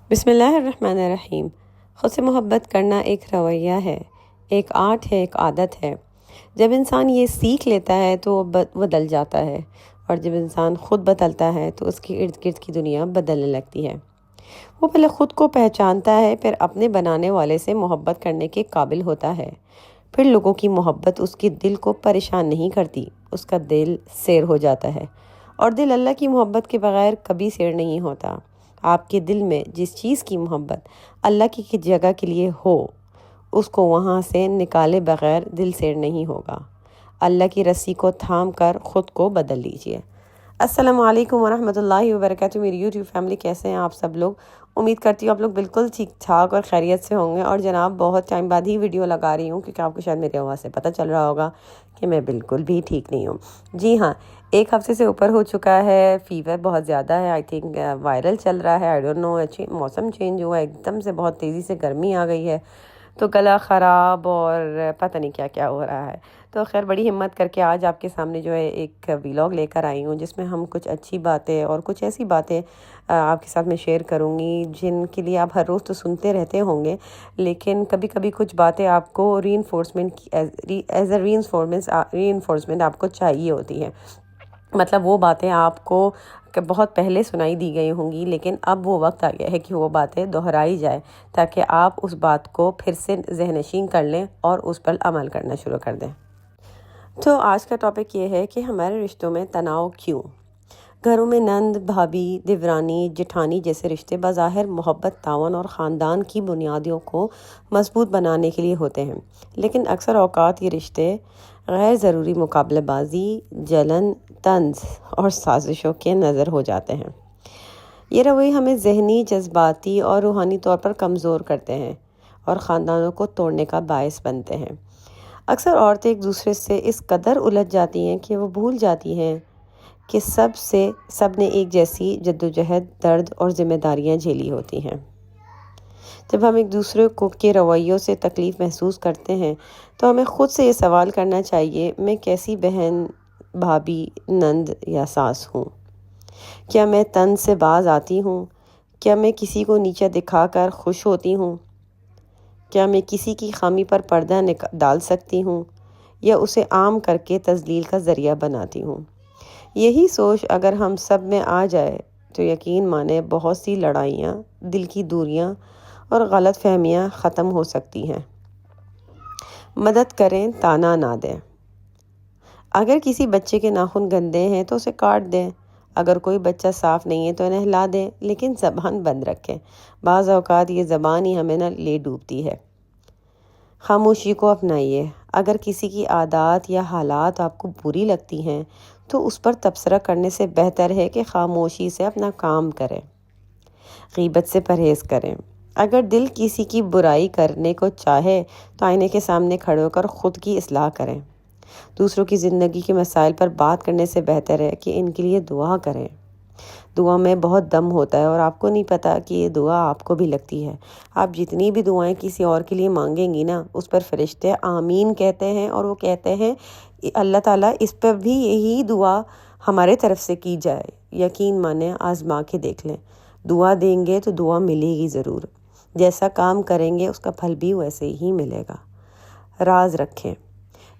بسم اللہ الرحمن الرحیم۔ خود سے محبت کرنا ایک رویہ ہے، ایک آرٹ ہے، ایک عادت ہے۔ جب انسان یہ سیکھ لیتا ہے تو وہ بدل جاتا ہے، اور جب انسان خود بدلتا ہے تو اس کی ارد گرد کی دنیا بدلنے لگتی ہے۔ وہ پہلے خود کو پہچانتا ہے، پھر اپنے بنانے والے سے محبت کرنے کے قابل ہوتا ہے۔ پھر لوگوں کی محبت اس کے دل کو پریشان نہیں کرتی، اس کا دل سیر ہو جاتا ہے، اور دل اللہ کی محبت کے بغیر کبھی سیر نہیں ہوتا۔ آپ کے دل میں جس چیز کی محبت اللہ کی جگہ کے لیے ہو، اس کو وہاں سے نکالے بغیر دل سیر نہیں ہوگا۔ اللہ کی رسی کو تھام کر خود کو بدل لیجئے۔ السلام علیکم ورحمۃ اللہ وبرکاتہ۔ میری یوٹیوب فیملی، کیسے ہیں آپ سب لوگ؟ امید کرتی ہوں آپ لوگ بالکل ٹھیک ٹھاک اور خیریت سے ہوں گے۔ اور جناب، بہت ٹائم بعد ہی ویڈیو لگا رہی ہوں، کیونکہ آپ کو شاید میری آواز سے پتہ چل رہا ہوگا کہ میں بالکل بھی ٹھیک نہیں ہوں۔ جی ہاں، ایک ہفتے سے اوپر ہو چکا ہے، فیور بہت زیادہ ہے، آئی تھنک وائرل چل رہا ہے، آئی ڈونٹ نو، موسم چینج ہوا ہے، ایک دم سے بہت تیزی سے گرمی آ گئی ہے، تو گلا خراب اور پتہ نہیں کیا کیا ہو رہا ہے۔ تو خیر، بڑی ہمت کر کے آج آپ کے سامنے جو ہے ایک ویلاگ لے کر آئی ہوں، جس میں ہم کچھ اچھی باتیں اور کچھ ایسی باتیں آپ کے ساتھ میں شیئر کروں گی جن کے لیے آپ ہر روز تو سنتے رہتے ہوں گے، لیکن کبھی کبھی کچھ باتیں آپ کو ری انفورسمنٹ آپ کو چاہیے ہوتی ہے۔ مطلب وہ باتیں آپ کو بہت پہلے سنائی دی گئی ہوں گی، لیکن اب وہ وقت آ گیا ہے کہ وہ باتیں دہرائی جائے، تاکہ آپ اس بات کو پھر سے ذہن نشین کر لیں اور اس پر عمل کرنا شروع کر دیں۔ تو آج کا ٹاپک یہ ہے کہ ہمارے رشتوں میں تناؤ کیوں؟ گھروں میں نند، بھابھی، دیورانی، جٹھانی جیسے رشتے بظاہر محبت، تعاون اور خاندان کی بنیادوں کو مضبوط بنانے کے لیے ہوتے ہیں، لیکن اکثر اوقات یہ رشتے غیر ضروری مقابلہ بازی، جلن، طنز اور سازشوں کے نظر ہو جاتے ہیں۔ یہ رویے ہمیں ذہنی، جذباتی اور روحانی طور پر کمزور کرتے ہیں اور خاندانوں کو توڑنے کا باعث بنتے ہیں۔ اکثر عورتیں ایک دوسرے سے اس قدر الجھ جاتی ہیں کہ وہ بھول جاتی ہیں کہ سب نے ایک جیسی جدوجہد، درد اور ذمہ داریاں جھیلی ہوتی ہیں۔ جب ہم ایک دوسرے کے رویوں سے تکلیف محسوس کرتے ہیں تو ہمیں خود سے یہ سوال کرنا چاہیے، میں کیسی بہن، بھابھی، نند یا ساس ہوں؟ کیا میں طنز سے باز آتی ہوں؟ کیا میں کسی کو نیچا دکھا کر خوش ہوتی ہوں؟ کیا میں کسی کی خامی پر پردہ ڈال سکتی ہوں، یا اسے عام کر کے تذلیل کا ذریعہ بناتی ہوں؟ یہی سوچ اگر ہم سب میں آ جائے تو یقین مانیں بہت سی لڑائیاں، دل کی دوریاں اور غلط فہمیاں ختم ہو سکتی ہیں۔ مدد کریں، تانا نہ دیں۔ اگر کسی بچے کے ناخن گندے ہیں تو اسے کاٹ دیں، اگر کوئی بچہ صاف نہیں ہے تو نہلا دیں، لیکن زبان بند رکھیں۔ بعض اوقات یہ زبان ہی ہمیں لے ڈوبتی ہے۔ خاموشی کو اپنائیے۔ اگر کسی کی عادات یا حالات آپ کو بری لگتی ہیں تو اس پر تبصرہ کرنے سے بہتر ہے کہ خاموشی سے اپنا کام کریں۔ غیبت سے پرہیز کریں۔ اگر دل کسی کی برائی کرنے کو چاہے تو آئینے کے سامنے کھڑے ہو کر خود کی اصلاح کریں۔ دوسروں کی زندگی کے مسائل پر بات کرنے سے بہتر ہے کہ ان کے لیے دعا کریں۔ دعا میں بہت دم ہوتا ہے، اور آپ کو نہیں پتا کہ یہ دعا آپ کو بھی لگتی ہے۔ آپ جتنی بھی دعائیں کسی اور کے لیے مانگیں گی نا، اس پر فرشتے آمین کہتے ہیں، اور وہ کہتے ہیں اللہ تعالیٰ اس پر بھی یہی دعا ہمارے طرف سے کی جائے۔ یقین مانیں، آزما کے دیکھ لیں، دعا دیں گے تو دعا ملے گی ضرور۔ جیسا کام کریں گے اس کا پھل بھی ویسے ہی ملے گا۔ راز رکھیں۔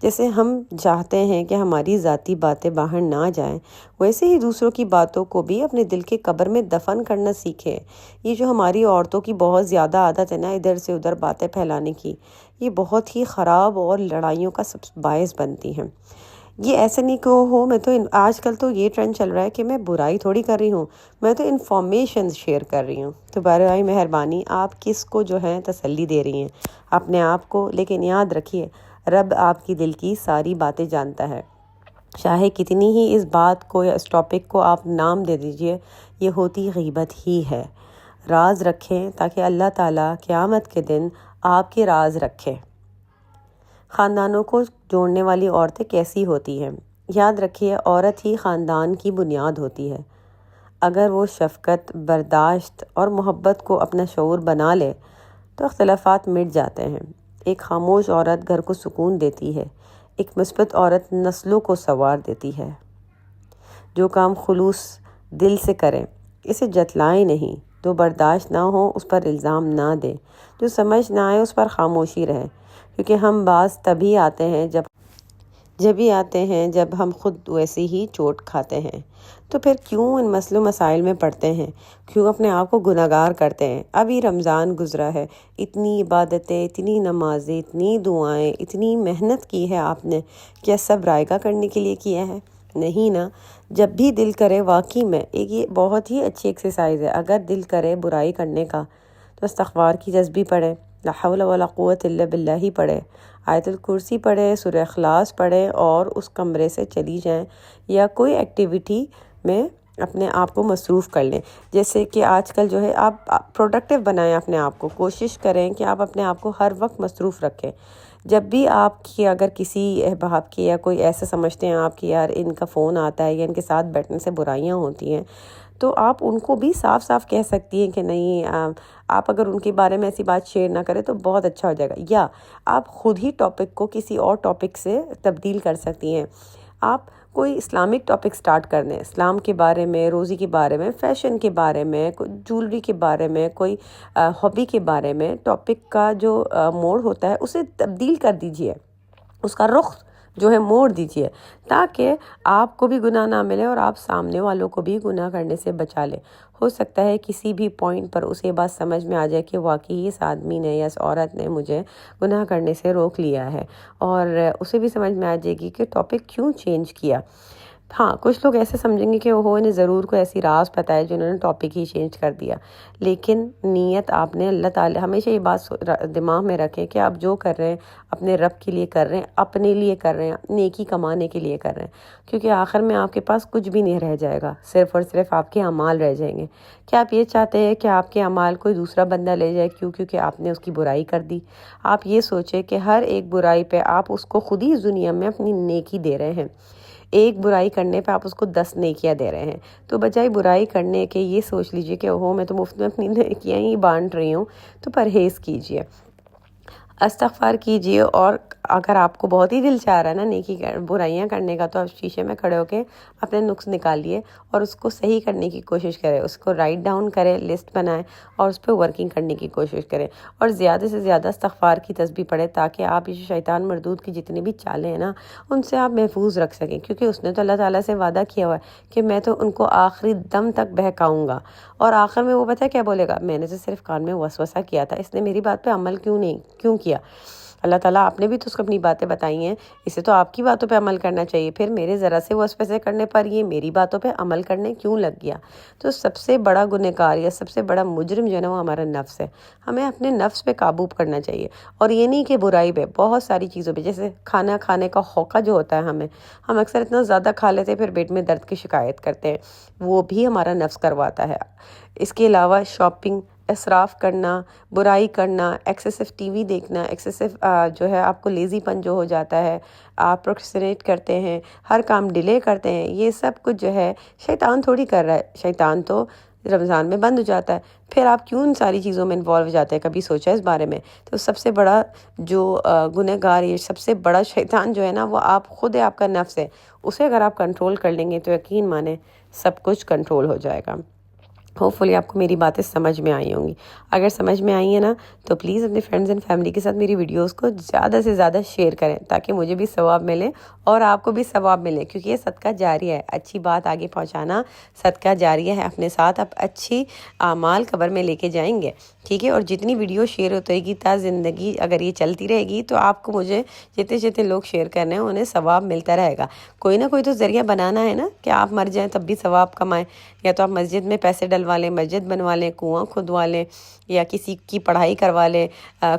جیسے ہم چاہتے ہیں کہ ہماری ذاتی باتیں باہر نہ جائیں، ویسے ہی دوسروں کی باتوں کو بھی اپنے دل کے قبر میں دفن کرنا سیکھیں۔ یہ جو ہماری عورتوں کی بہت زیادہ عادت ہے نا، ادھر سے ادھر باتیں پھیلانے کی، یہ بہت ہی خراب اور لڑائیوں کا سب باعث بنتی ہیں۔ یہ ایسے نہیں کہ ہو، میں تو آج کل تو یہ ٹرینڈ چل رہا ہے کہ میں برائی تھوڑی کر رہی ہوں، میں تو انفارمیشن شیئر کر رہی ہوں۔ تو برائے مہربانی آپ کس کو جو ہے تسلی دے رہی ہیں؟ اپنے آپ کو۔ لیکن یاد رکھیے، رب آپ کی دل کی ساری باتیں جانتا ہے۔ چاہے کتنی ہی اس بات کو یا اس ٹاپک کو آپ نام دے دیجئے، یہ ہوتی غیبت ہی ہے۔ راز رکھیں تاکہ اللہ تعالیٰ قیامت کے دن آپ کے راز رکھیں۔ خاندانوں کو جوڑنے والی عورتیں کیسی ہوتی ہیں؟ یاد رکھیے، عورت ہی خاندان کی بنیاد ہوتی ہے۔ اگر وہ شفقت، برداشت اور محبت کو اپنا شعور بنا لے تو اختلافات مٹ جاتے ہیں۔ ایک خاموش عورت گھر کو سکون دیتی ہے، ایک مثبت عورت نسلوں کو سنوار دیتی ہے۔ جو کام خلوص دل سے کریں، اسے جتلائیں نہیں، جو برداشت نہ ہو اس پر الزام نہ دیں، جو سمجھ نہ آئے اس پر خاموشی رہے، کیونکہ ہم باز تبھی آتے ہیں جب ہم خود ویسی ہی چوٹ کھاتے ہیں۔ تو پھر کیوں ان مسئلوں مسائل میں پڑتے ہیں؟ کیوں اپنے آپ کو گناہگار کرتے ہیں؟ ابھی رمضان گزرا ہے، اتنی عبادتیں، اتنی نمازیں، اتنی دعائیں، اتنی محنت کی ہے آپ نے، کیا سب رائگاں کرنے کے لیے کیا ہے؟ نہیں نا۔ جب بھی دل کرے، واقعی میں یہ بہت ہی اچھی ایکسرسائز ہے، اگر دل کرے برائی کرنے کا تو استغفار کی تسبیح پڑھیں، لا حول ولا قوت الا باللہ ہی پڑھیں، آیت الکرسی پڑھیں، سورہ اخلاص پڑھیں اور اس کمرے سے چلی جائیں، یا کوئی ایکٹیویٹی میں اپنے آپ کو مصروف کر لیں۔ جیسے کہ آج کل جو ہے آپ پروڈکٹیو بنائیں اپنے آپ کو، کوشش کریں کہ آپ اپنے آپ کو ہر وقت مصروف رکھیں۔ جب بھی آپ کی اگر کسی احباب کی یا کوئی ایسا سمجھتے ہیں آپ کی یار ان کا فون آتا ہے یا ان کے ساتھ بیٹھنے سے برائیاں ہوتی ہیں، تو آپ ان کو بھی صاف صاف کہہ سکتی ہیں کہ نہیں، آپ اگر ان کے بارے میں ایسی بات شیئر نہ کریں تو بہت اچھا ہو جائے گا، یا آپ خود ہی ٹاپک کو کسی اور ٹاپک سے تبدیل کر سکتی ہیں۔ آپ کوئی اسلامک ٹاپک سٹارٹ کر دیں، اسلام کے بارے میں، روزی کے بارے میں، فیشن کے بارے میں، کوئی جولری کے بارے میں، کوئی ہابی کے بارے میں، ٹاپک کا جو موڑ ہوتا ہے اسے تبدیل کر دیجئے، اس کا رخ جو ہے موڑ دیجئے، تاکہ آپ کو بھی گناہ نہ ملے اور آپ سامنے والوں کو بھی گناہ کرنے سے بچا لیں۔ ہو سکتا ہے کسی بھی پوائنٹ پر اسے بات سمجھ میں آ جائے کہ واقعی اس آدمی نے یا اس عورت نے مجھے گناہ کرنے سے روک لیا ہے، اور اسے بھی سمجھ میں آ جائے گی کہ ٹاپک کیوں چینج کیا۔ ہاں، کچھ لوگ ایسے سمجھیں گے کہ وہ انہیں ضرور کوئی ایسی راز پتہ ہے جنہوں نے ٹاپک ہی چینج کر دیا، لیکن نیت آپ نے اللہ تعالی، ہمیشہ یہ بات دماغ میں رکھیں کہ آپ جو کر رہے ہیں اپنے رب کے لیے کر رہے ہیں، اپنے لیے کر رہے ہیں، نیکی کمانے کے لیے کر رہے ہیں، کیونکہ آخر میں آپ کے پاس کچھ بھی نہیں رہ جائے گا، صرف اور صرف آپ کے اعمال رہ جائیں گے۔ کیا آپ یہ چاہتے ہیں کہ آپ کے اعمال کوئی دوسرا بندہ لے جائے کیونکہ آپ نے اس کی برائی کر دی؟ آپ یہ سوچیں کہ ہر ایک برائی پہ آپ اس کو خود ہی اس دنیا میں اپنی نیکی دے رہے ہیں، ایک برائی کرنے پہ آپ اس کو 10 نیکیاں دے رہے ہیں، تو بجائے برائی کرنے کے یہ سوچ لیجئے کہ میں تو مفت میں اپنی نیکیاں ہی بانٹ رہی ہوں۔ تو پرہیز کیجئے، استغفار کیجئے، اور اگر آپ کو بہت ہی دل چاہ رہا ہے نا برائیاں کرنے کا، تو آپ شیشے میں کھڑے ہو کے اپنے نقص نکالیے اور اس کو صحیح کرنے کی کوشش کریں، اس کو رائٹ ڈاؤن کریں، لسٹ بنائیں اور اس پہ ورکنگ کرنے کی کوشش کریں، اور زیادہ سے زیادہ استغفار کی تسبیح پڑھیں، تاکہ آپ یہ شیطان مردود کی جتنی بھی چالیں ہیں نا ان سے آپ محفوظ رکھ سکیں، کیونکہ اس نے تو اللہ تعالیٰ سے وعدہ کیا ہوا ہے کہ میں تو ان کو آخری دم تک بہکاؤں گا، اور آخر میں وہ پتہ ہے کیا بولے گا؟ میں نے تو صرف کان میں وسوسہ کیا تھا، اس نے میری بات پہ عمل کیوں کیا؟ اللہ تعالیٰ آپ نے بھی تو اس کو اپنی باتیں بتائی ہیں، اسے تو آپ کی باتوں پہ عمل کرنا چاہیے، پھر میرے ذرا سے وسوسے کرنے پر یہ میری باتوں پہ عمل کرنے کیوں لگ گیا؟ تو سب سے بڑا گنہگار یا سب سے بڑا مجرم جو ہے نا وہ ہمارا نفس ہے، ہمیں اپنے نفس پہ قابو کرنا چاہیے، اور یہ نہیں کہ برائی پہ، بہت ساری چیزوں پہ، جیسے کھانا کھانے کا ہوقہ جو ہوتا ہے ہم اکثر اتنا زیادہ کھا لیتے ہیں پھر پیٹ میں درد کی شکایت کرتے ہیں، وہ بھی ہمارا نفس کرواتا ہے۔ اس کے علاوہ شاپنگ، اسراف کرنا، برائی کرنا، ایکسیسو ٹی وی دیکھنا، ایکسیسو جو ہے آپ کو لیزی پن جو ہو جاتا ہے، آپ پروکسٹینیٹ کرتے ہیں، ہر کام ڈیلے کرتے ہیں، یہ سب کچھ جو ہے شیطان تھوڑی کر رہا ہے، شیطان تو رمضان میں بند ہو جاتا ہے، پھر آپ کیوں ان ساری چیزوں میں انوالو ہو جاتے ہیں؟ کبھی سوچا اس بارے میں؟ تو سب سے بڑا جو گنہگار، یہ سب سے بڑا شیطان جو ہے نا وہ آپ خود ہے، آپ کا نفس ہے، اسے اگر آپ کنٹرول کر لیں گے تو یقین مانیں سب کچھ کنٹرول ہو جائے گا۔ ہوپ فلی آپ کو میری باتیں سمجھ میں آئی ہوں گی، اگر سمجھ میں آئی ہیں نا تو پلیز اپنے فرینڈز اینڈ فیملی کے ساتھ میری ویڈیوز کو زیادہ سے زیادہ شیئر کریں، تاکہ مجھے بھی ثواب ملے اور آپ کو بھی ثواب ملے، کیونکہ یہ صدقہ جاریہ ہے، اچھی بات آگے پہنچانا صدقہ جاریہ ہے، اپنے ساتھ آپ اچھی اعمال قبر میں لے کے جائیں گے، ٹھیک ہے؟ اور جتنی ویڈیو شیئر ہوتے گی تا زندگی اگر یہ چلتی رہے گی تو آپ کو مجھے جتنے لوگ شیئر کرنے ہیں انہیں ثواب ملتا رہے گا، کوئی نہ کوئی تو ذریعہ بنانا ہے نا کہ آپ مر جائیں تب بھی ثواب کمائیں، یا تو آپ مسجد میں پیسے ڈلوا لیں، مسجد بنوا لیں، کنواں کھدوا لیں، یا کسی کی پڑھائی کروا لیں،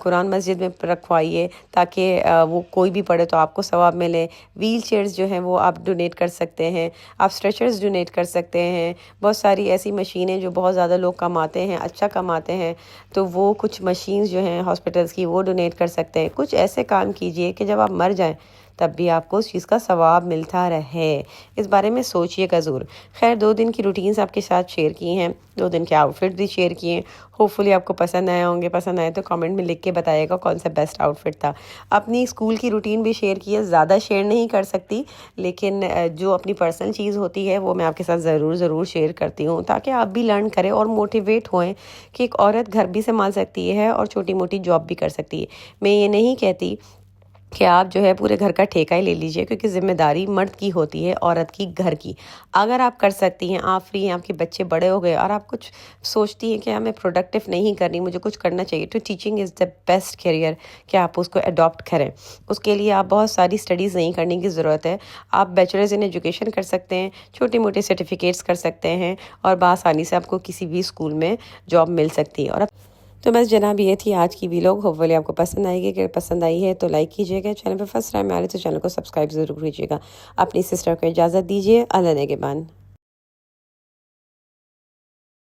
قرآن مسجد میں رکھوائیے تاکہ وہ کوئی بھی پڑھے تو آپ کو ثواب ملے، ویل چیئرز جو ہیں وہ آپ ڈونیٹ کر سکتے ہیں، آپ اسٹریچرز ڈونیٹ کر سکتے ہیں، بہت ساری ایسی مشینیں جو بہت زیادہ لوگ کماتے ہیں، اچھا کماتے ہیں، تو وہ کچھ مشینز جو ہیں ہاسپٹلز کی وہ ڈونیٹ کر سکتے ہیں، کچھ ایسے کام کیجئے کہ جب آپ مر جائیں تب بھی آپ کو اس چیز کا ثواب ملتا رہے. اس بارے میں سوچیے گا ضرور. خیر 2 دن کی روٹینز آپ کے ساتھ شیئر کی ہیں, 2 دن کے آؤٹ فٹ بھی شیئر کیے ہیں. ہوپ فلی آپ کو پسند آئے ہوں گے. پسند آئے تو کامنٹ میں لکھ کے بتائیے گا کون سا بیسٹ آؤٹ فٹ تھا. اپنی اسکول کی روٹین بھی شیئر کی ہے, زیادہ شیئر نہیں کر سکتی, لیکن جو اپنی پرسنل چیز ہوتی ہے وہ میں آپ کے ساتھ ضرور شیئر کرتی ہوں, تاکہ آپ بھی لرن کریں اور موٹیویٹ ہوئیں کہ ایک عورت گھر بھی سنبھال سکتی ہے اور چھوٹی موٹی جاب بھی کر سکتی ہے. میں یہ نہیں کہتی کہ آپ جو ہے پورے گھر کا ٹھیکہ ہی لے لیجئے, کیونکہ ذمہ داری مرد کی ہوتی ہے, عورت کی گھر کی. اگر آپ کر سکتی ہیں, آپ فری ہیں, آپ کے بچے بڑے ہو گئے اور آپ کچھ سوچتی ہیں کہ میں پروڈکٹیو نہیں کرنی, مجھے کچھ کرنا چاہیے, تو teaching is the best career کہ آپ اس کو اڈاپٹ کریں. اس کے لیے آپ بہت ساری اسٹڈیز نہیں کرنے کی ضرورت ہے. آپ بیچلرز ان ایجوکیشن کر سکتے ہیں, چھوٹی موٹے سرٹیفکیٹس کر سکتے ہیں, اور بآسانی سے آپ کو کسی بھی اسکول میں جاب مل سکتی ہے. اور تو بس جناب یہ تھی آج کی ویلوگ. ہوپفلی آپ کو پسند آئے گی. اگر پسند آئی ہے تو لائک کیجیے گا. چینل پہ فرسٹ ٹائم آ رہے تو چینل کو سبسکرائب ضرور کیجیے گا. اپنی سسٹر کو اجازت دیجیے. اللہ نگہبان.